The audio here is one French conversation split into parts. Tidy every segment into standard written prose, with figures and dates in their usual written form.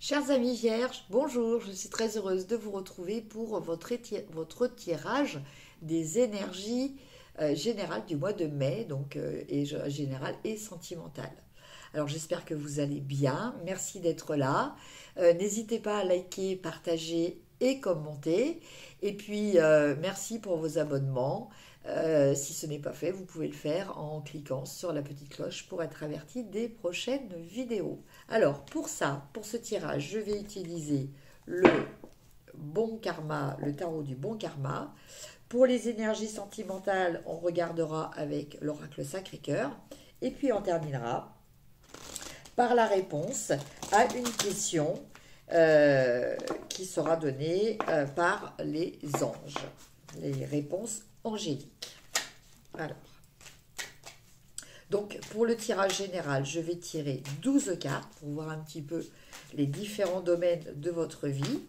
Chers amis vierges, bonjour, je suis très heureuse de vous retrouver pour votre tirage des énergies générales du mois de mai, générales et sentimentales. Alors j'espère que vous allez bien, merci d'être là. N'hésitez pas à liker, partager et commenter. Et puis merci pour vos abonnements. Si ce n'est pas fait, vous pouvez le faire en cliquant sur la petite cloche pour être averti des prochaines vidéos. Alors pour ça, pour ce tirage, je vais utiliser le bon karma, le tarot du bon karma. Pour les énergies sentimentales, on regardera avec l'oracle Sacré-Cœur. Et puis on terminera par la réponse à une question qui sera donnée par les anges. Les réponses angéliques. Alors, donc pour le tirage général, je vais tirer 12 cartes pour voir un petit peu les différents domaines de votre vie.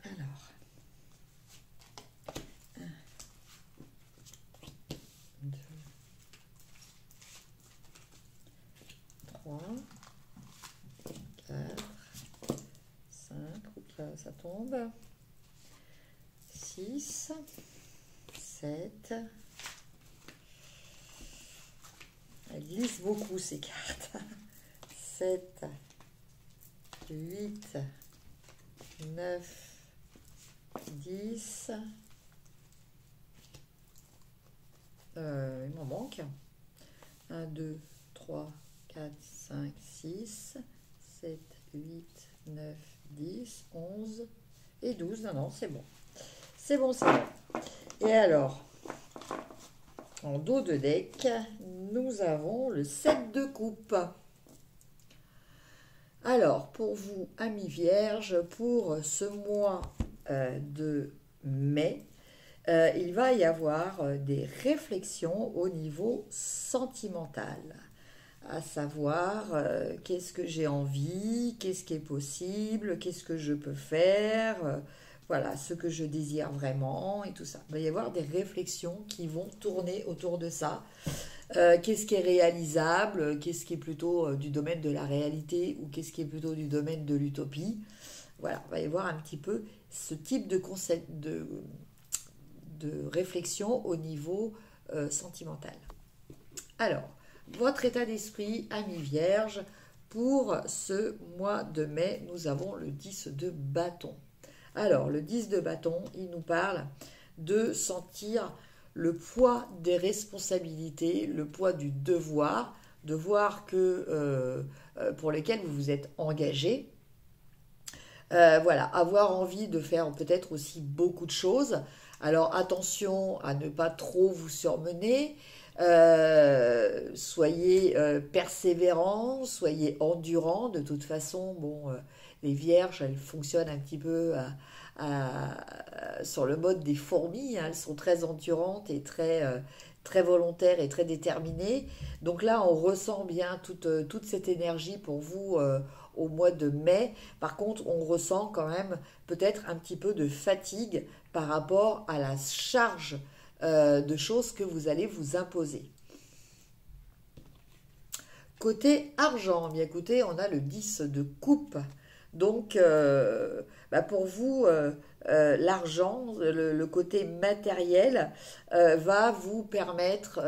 Alors, 1, 2, 3, 4, 5, là, ça tombe, 6, 7, elles glissent beaucoup ces cartes, 7, 8, 9, 10, il m'en manque, 1, 2, 3, 4, 5, 6, 7, 8, 9, 10, 11 et 12. Non, non, c'est bon. C'est bon, c'est bon. Et alors, en dos de deck, nous avons le 7 de coupe. Alors, pour vous, amis vierges, pour ce mois de mai, il va y avoir des réflexions au niveau sentimental. À savoir qu'est-ce que j'ai envie, qu'est-ce qui est possible, qu'est-ce que je peux faire, voilà, ce que je désire vraiment et tout ça. Il va y avoir des réflexions qui vont tourner autour de ça. Qu'est-ce qui est réalisable, qu'est-ce qui est plutôt du domaine de la réalité ou qu'est-ce qui est plutôt du domaine de l'utopie. Voilà, il va y avoir un petit peu ce type de concept de réflexion au niveau sentimental. Alors, votre état d'esprit, ami vierge, pour ce mois de mai, nous avons le 10 de bâton. Alors, le 10 de bâton, il nous parle de sentir le poids des responsabilités, le poids du devoir pour lequel vous vous êtes engagé. Voilà, avoir envie de faire peut-être aussi beaucoup de choses. Alors attention à ne pas trop vous surmener. Soyez persévérants, soyez endurants. De toute façon, bon, les vierges, elles fonctionnent un petit peu sur le mode des fourmis, hein. Elles sont très endurantes et très volontaires et très déterminées. Donc là, on ressent bien toute cette énergie pour vous au mois de mai. Par contre, on ressent quand même peut-être un petit peu de fatigue par rapport à la charge de choses que vous allez vous imposer. Côté argent, bien écoutez, on a le 10 de coupe. Donc, pour vous, l'argent, le côté matériel, va vous permettre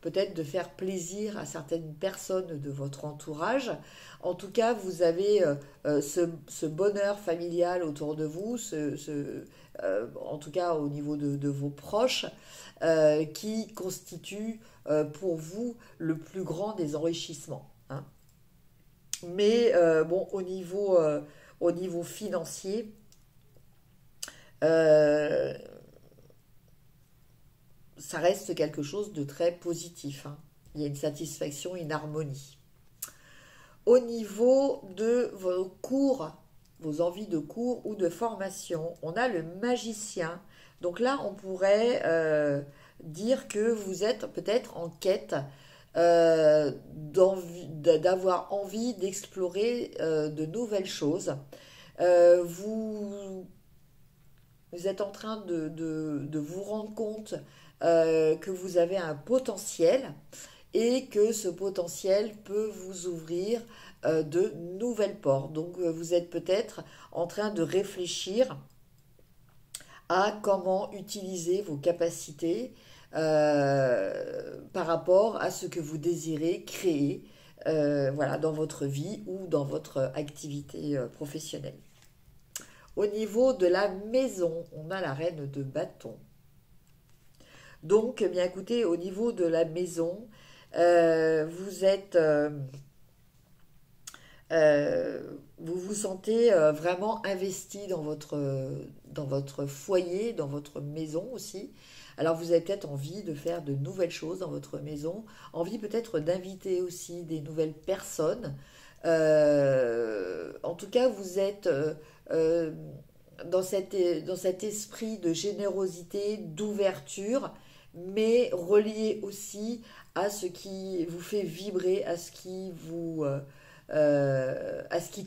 peut-être de faire plaisir à certaines personnes de votre entourage. En tout cas, vous avez ce bonheur familial autour de vous, en tout cas au niveau de vos proches, qui constitue pour vous le plus grand des enrichissements, hein. Mais bon, au niveau financier, euh, ça reste quelque chose de très positif, hein. Il y a une satisfaction, une harmonie. Au niveau de vos cours, vos envies de cours ou de formation, on a le magicien. Donc là, on pourrait dire que vous êtes peut-être en quête d'avoir envie d'explorer de nouvelles choses. Vous êtes en train de vous rendre compte que vous avez un potentiel et que ce potentiel peut vous ouvrir de nouvelles portes. Donc vous êtes peut-être en train de réfléchir à comment utiliser vos capacités par rapport à ce que vous désirez créer voilà, dans votre vie ou dans votre activité professionnelle. Au niveau de la maison, on a la reine de bâton. Donc, eh bien écoutez, au niveau de la maison, vous êtes, vous vous sentez vraiment investi dans votre foyer, dans votre maison aussi. Alors, vous avez peut-être envie de faire de nouvelles choses dans votre maison, envie peut-être d'inviter aussi des nouvelles personnes. En tout cas, vous êtes euh, dans cet esprit de générosité, d'ouverture, mais relié aussi à ce qui vous fait vibrer, à ce qui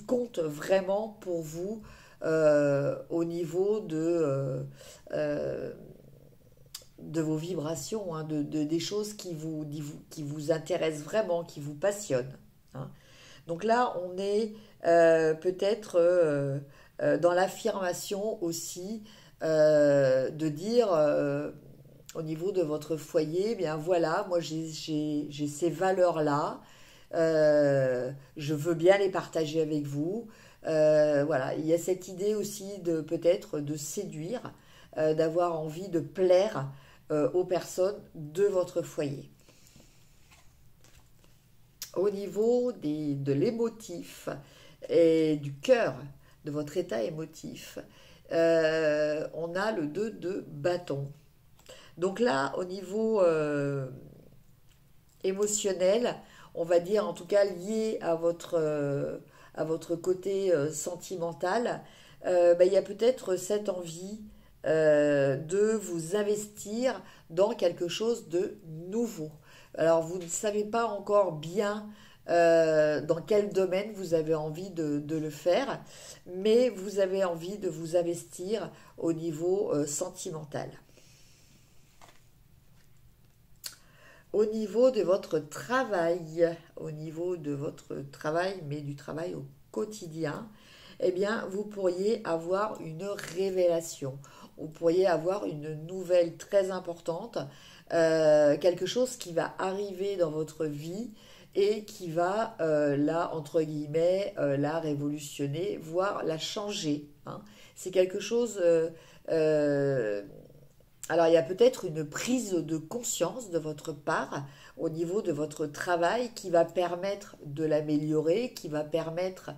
compte vraiment pour vous au niveau euh, de vos vibrations, hein, des choses qui vous intéressent vraiment, qui vous passionnent. Hein. Donc là, on est peut-être dans l'affirmation aussi de dire au niveau de votre foyer, eh bien voilà, moi j'ai ces valeurs-là, je veux bien les partager avec vous. Voilà, il y a cette idée aussi de peut-être de séduire, d'avoir envie de plaire aux personnes de votre foyer. Au niveau de l'émotif et du cœur, de votre état émotif, on a le 2 de bâton. Donc là, au niveau émotionnel, on va dire en tout cas lié à votre côté sentimental, il y a peut-être cette envie de vous investir dans quelque chose de nouveau. Alors vous ne savez pas encore bien dans quel domaine vous avez envie de le faire, mais vous avez envie de vous investir au niveau sentimental. Au niveau de votre travail, mais du travail au quotidien, eh bien, vous pourriez avoir une révélation. Vous pourriez avoir une nouvelle très importante, quelque chose qui va arriver dans votre vie et qui va, là, entre guillemets, la révolutionner, voire la changer. Hein. C'est quelque chose... alors, il y a peut-être une prise de conscience de votre part au niveau de votre travail qui va permettre de l'améliorer, qui va permettre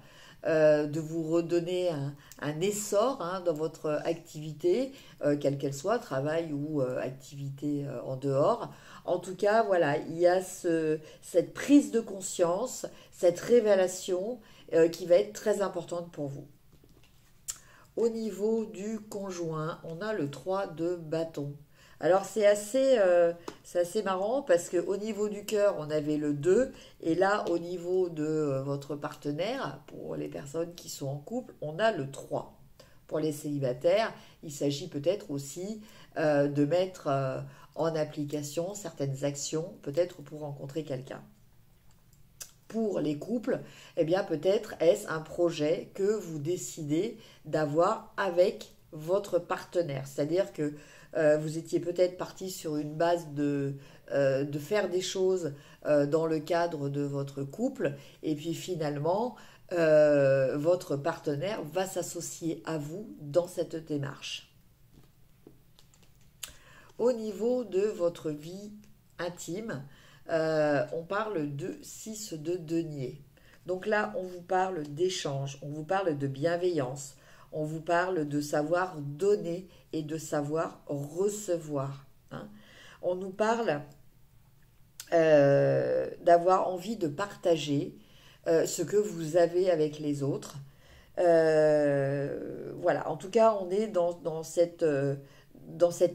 de vous redonner un essor hein, dans votre activité, quelle qu'elle soit, travail ou activité en dehors. En tout cas, voilà, il y a cette prise de conscience, cette révélation qui va être très importante pour vous. Au niveau du conjoint, on a le 3 de bâton. Alors c'est assez marrant parce qu'au niveau du cœur, on avait le 2 et là au niveau de votre partenaire, pour les personnes qui sont en couple, on a le 3. Pour les célibataires, il s'agit peut-être aussi de mettre en application certaines actions, peut-être pour rencontrer quelqu'un. Pour les couples, eh bien peut-être est-ce un projet que vous décidez d'avoir avec votre partenaire. C'est-à-dire que vous étiez peut-être parti sur une base de faire des choses dans le cadre de votre couple et puis finalement votre partenaire va s'associer à vous dans cette démarche. Au niveau de votre vie intime, on parle de 6 de denier. Donc là, on vous parle d'échange, on vous parle de bienveillance, on vous parle de savoir donner et de savoir recevoir. Hein. On nous parle d'avoir envie de partager ce que vous avez avec les autres. Voilà, en tout cas, on est dans cette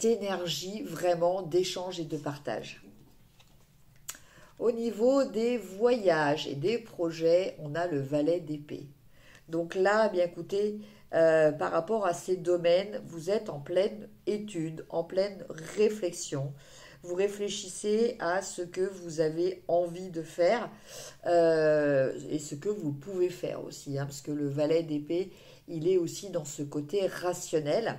énergie vraiment d'échange et de partage. Au niveau des voyages et des projets, on a le valet d'épée. Donc là, bien écoutez, par rapport à ces domaines, vous êtes en pleine étude, en pleine réflexion. Vous réfléchissez à ce que vous avez envie de faire et ce que vous pouvez faire aussi, hein, parce que le valet d'épée, il est aussi dans ce côté rationnel.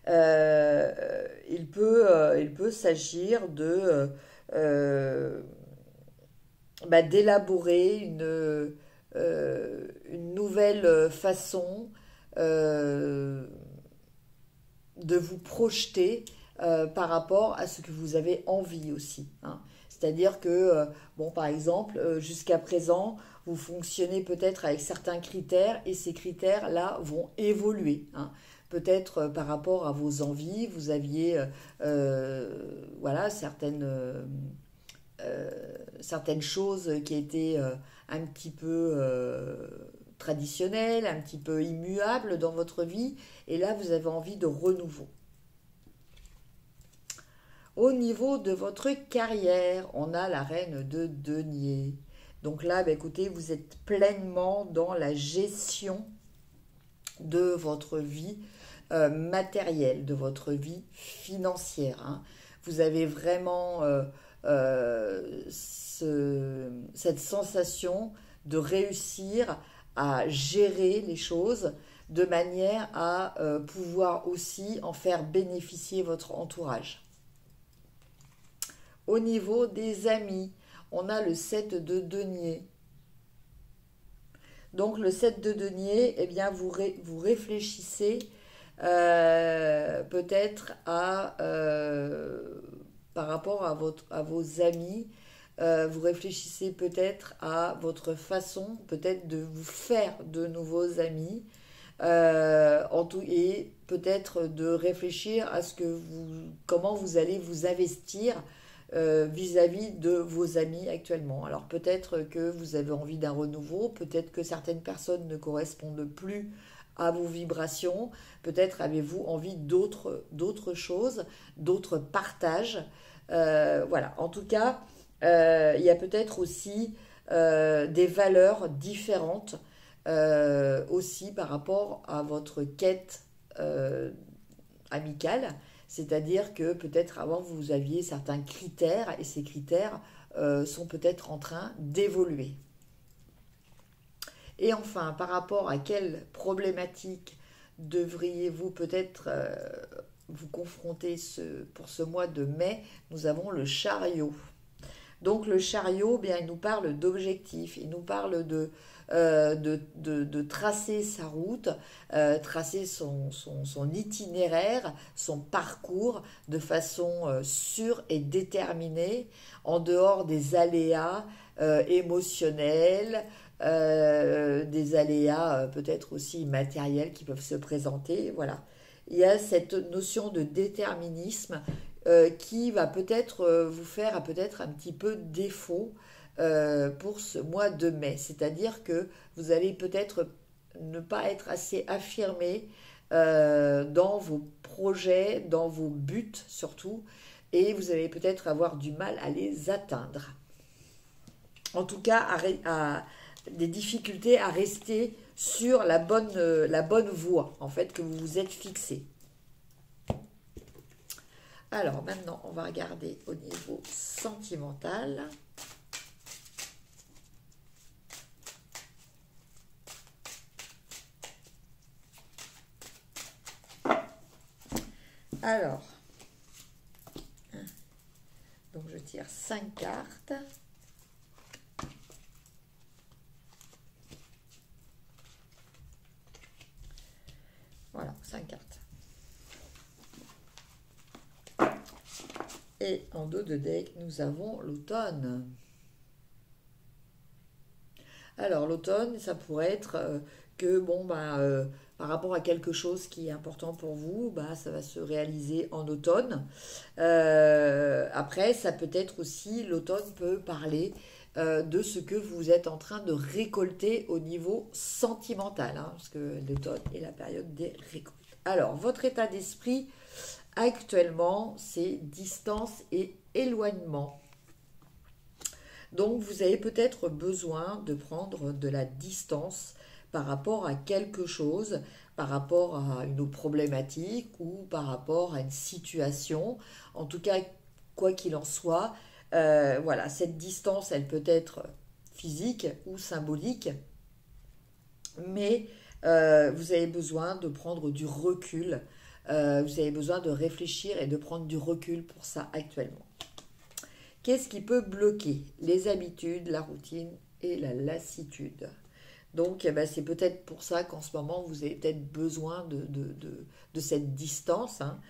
Il peut s'agir de d'élaborer une nouvelle façon euh, de vous projeter par rapport à ce que vous avez envie aussi, hein. C'est-à-dire que, bon, par exemple, jusqu'à présent, vous fonctionnez peut-être avec certains critères et ces critères-là vont évoluer, hein. Peut-être par rapport à vos envies, vous aviez voilà, certaines choses qui étaient un petit peu traditionnelles, un petit peu immuables dans votre vie, et là, vous avez envie de renouveau. Au niveau de votre carrière, on a la reine de denier. Donc là, écoutez, vous êtes pleinement dans la gestion de votre vie matérielle, de votre vie financière, hein. Vous avez vraiment cette sensation de réussir à gérer les choses de manière à pouvoir aussi en faire bénéficier votre entourage. Au niveau des amis, on a le 7 de denier. Donc le 7 de denier, eh bien, vous réfléchissez peut-être par rapport à vos amis, vous réfléchissez peut-être à votre façon peut-être de vous faire de nouveaux amis, et peut-être de réfléchir à comment vous allez vous investir vis-à-vis de vos amis actuellement. Alors peut-être que vous avez envie d'un renouveau, peut-être que certaines personnes ne correspondent plus à vos vibrations, peut-être avez-vous envie d'autres choses, d'autres partages. Voilà, en tout cas, il y a peut-être aussi des valeurs différentes aussi par rapport à votre quête amicale. C'est-à-dire que peut-être avant vous aviez certains critères et ces critères sont peut-être en train d'évoluer. Et enfin, par rapport à quelle problématique devriez-vous peut-être vous confronter pour ce mois de mai, nous avons le chariot. Donc le chariot, bien, il nous parle d'objectifs, il nous parle de tracer sa route, tracer son itinéraire, son parcours de façon sûre et déterminée, en dehors des aléas émotionnels, des aléas peut-être aussi matériels qui peuvent se présenter. Voilà. Il y a cette notion de déterminisme qui va peut-être vous faire peut-être un petit peu défaut pour ce mois de mai. C'est-à-dire que vous allez peut-être ne pas être assez affirmé dans vos projets, dans vos buts surtout, et vous allez peut-être avoir du mal à les atteindre. En tout cas, des difficultés à rester sur la bonne voie, en fait, que vous vous êtes fixé. Alors, maintenant, on va regarder au niveau sentimental. Alors, donc je tire 5 cartes. Voilà, 5 cartes. Et en dos de deck, nous avons l'automne. Alors, l'automne, ça pourrait être que, bon, par rapport à quelque chose qui est important pour vous, ça va se réaliser en automne. Après, ça peut être aussi, l'automne peut parler de ce que vous êtes en train de récolter au niveau sentimental, hein, parce que l'automne est la période des récoltes. Alors, votre état d'esprit actuellement, c'est distance et éloignement. Donc, vous avez peut-être besoin de prendre de la distance par rapport à quelque chose, par rapport à une problématique ou par rapport à une situation. En tout cas, quoi qu'il en soit, voilà, cette distance, elle peut être physique ou symbolique, mais vous avez besoin de prendre du recul, vous avez besoin de réfléchir et de prendre du recul pour ça actuellement. Qu'est-ce qui peut bloquer? Les habitudes, la routine et la lassitude. Donc, eh ben, c'est peut-être pour ça qu'en ce moment, vous avez peut-être besoin de cette distance. Hein.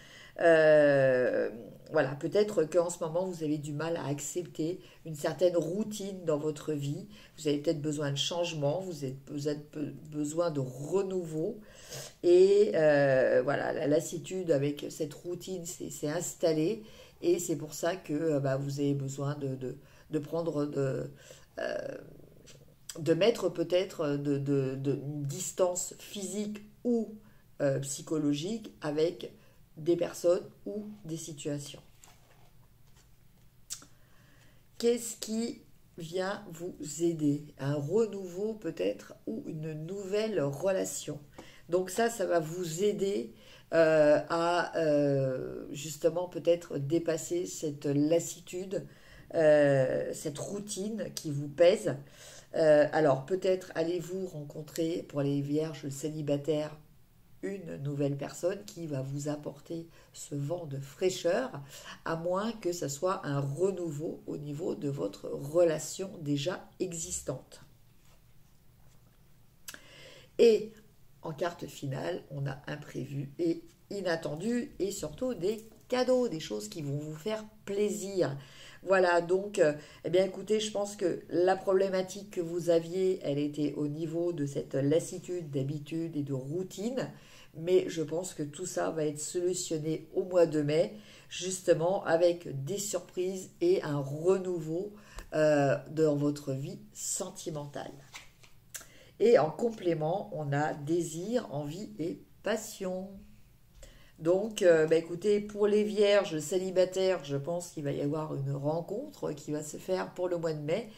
Voilà, peut-être qu'en ce moment, vous avez du mal à accepter une certaine routine dans votre vie. Vous avez peut-être besoin de changement, vous avez besoin de renouveau. Et voilà, la lassitude avec cette routine s'est installée. Et c'est pour ça que bah, vous avez besoin de prendre de mettre peut-être une distance physique ou psychologique avec des personnes ou des situations. Qu'est-ce qui vient vous aider? Un renouveau peut-être ou une nouvelle relation. Donc ça va vous aider à justement peut-être dépasser cette lassitude, cette routine qui vous pèse. Alors peut-être allez-vous rencontrer pour les vierges célibataires une nouvelle personne qui va vous apporter ce vent de fraîcheur, à moins que ce soit un renouveau au niveau de votre relation déjà existante. Et en carte finale, on a imprévu et inattendu et surtout des cadeaux, des choses qui vont vous faire plaisir. Voilà, donc, eh bien écoutez, je pense que la problématique que vous aviez, elle était au niveau de cette lassitude d'habitude et de routine, mais je pense que tout ça va être solutionné au mois de mai, justement avec des surprises et un renouveau dans votre vie sentimentale. Et en complément, on a désir, envie et passion. Donc, bah écoutez, pour les vierges célibataires, je pense qu'il va y avoir une rencontre qui va se faire pour le mois de mai.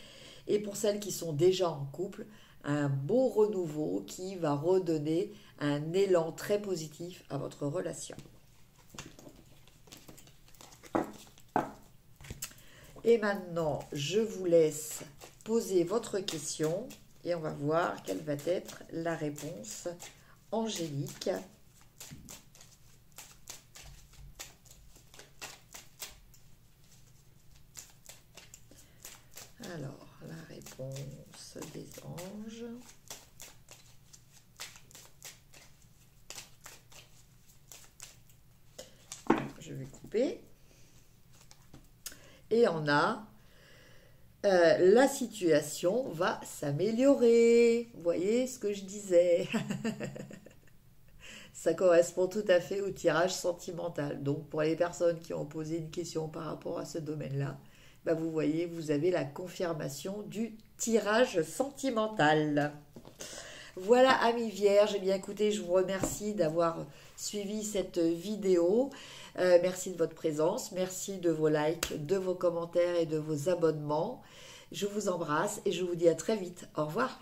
Et pour celles qui sont déjà en couple, un beau renouveau qui va redonner un élan très positif à votre relation. Et maintenant, je vous laisse poser votre question et on va voir quelle va être la réponse angélique. Alors, la réponse des anges. Je vais couper. Et on a la situation va s'améliorer. Vous voyez ce que je disais? Ça correspond tout à fait au tirage sentimental. Donc, pour les personnes qui ont posé une question par rapport à ce domaine-là, bah vous voyez, vous avez la confirmation du tirage sentimental. Voilà, amis vierges, eh bien écoutez, je vous remercie d'avoir suivi cette vidéo. Merci de votre présence, merci de vos likes, de vos commentaires et de vos abonnements. Je vous embrasse et je vous dis à très vite. Au revoir.